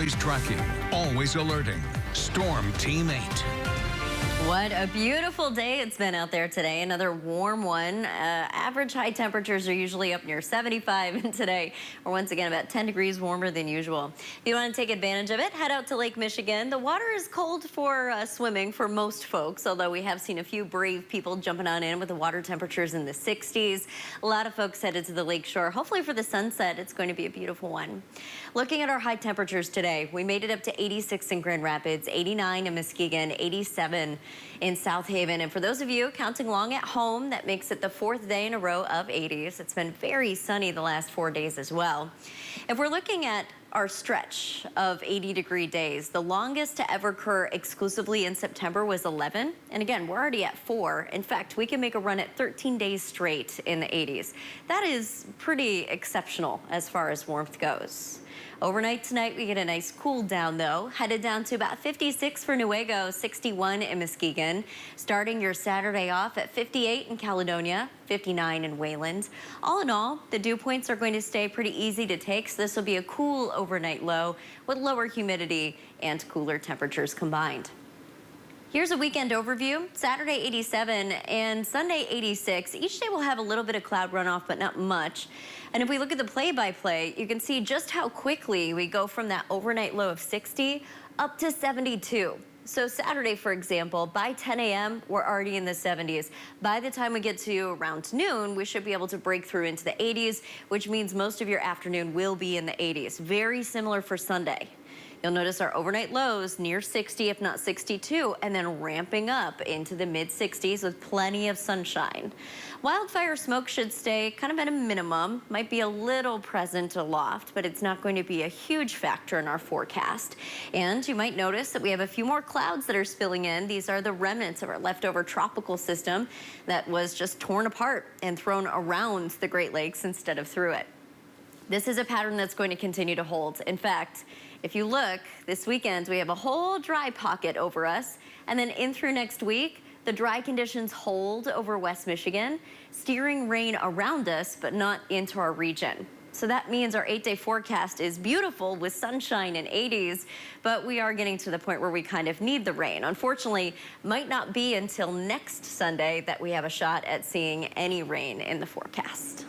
Always tracking, always alerting. Storm Team 8. What a beautiful day it's been out there today. Another warm one. Average high temperatures are usually up near 75, and today we're once again about 10 degrees warmer than usual. If you want to take advantage of it, head out to Lake Michigan. The water is cold for swimming for most folks, although we have seen a few brave people jumping on in with the water temperatures in the 60s. A lot of folks headed to the lake shore. Hopefully for the sunset, it's going to be a beautiful one. Looking at our high temperatures today, we made it up to 86 in Grand Rapids, 89 in Muskegon, 87 in South Haven. And for those of you counting along at home, that makes it the 4th day in a row of 80s. It's been very sunny the last 4 days as well. If we're looking at our stretch of 80-degree days, the longest to ever occur exclusively in September was 11. And again, we're already at 4. In fact, we can make a run at 13 days straight in the 80s. That is pretty exceptional as far as warmth goes. Overnight tonight, we get a nice cool down, though. Headed down to about 56 for Newaygo, 61 in Muskegon. Starting your Saturday off at 58 in Caledonia, 59 in Wayland. All in all, the dew points are going to stay pretty easy to take, so this will be a cool overnight low with lower humidity and cooler temperatures combined. Here's a weekend overview. Saturday 87 and Sunday 86. Each day will have a little bit of cloud runoff, but not much. And if we look at the play-by-play, you can see just how quickly we go from that overnight low of 60 up to 72. So Saturday, for example, by 10 a.m., we're already in the 70s. By the time we get to around noon, we should be able to break through into the 80s, which means most of your afternoon will be in the 80s. Very similar for Sunday. You'll notice our overnight lows near 60, if not 62, and then ramping up into the mid-60s with plenty of sunshine. Wildfire smoke should stay kind of at a minimum. Might be a little present aloft, but it's not going to be a huge factor in our forecast. And you might notice that we have a few more clouds that are spilling in. These are the remnants of our leftover tropical system that was just torn apart and thrown around the Great Lakes instead of through it. This is a pattern that's going to continue to hold. In fact, if you look, this weekend we have a whole dry pocket over us, and then in through next week, the dry conditions hold over West Michigan, steering rain around us, but not into our region. So that means our 8-day forecast is beautiful with sunshine and 80s, but we are getting to the point where we kind of need the rain. Unfortunately, might not be until next Sunday that we have a shot at seeing any rain in the forecast.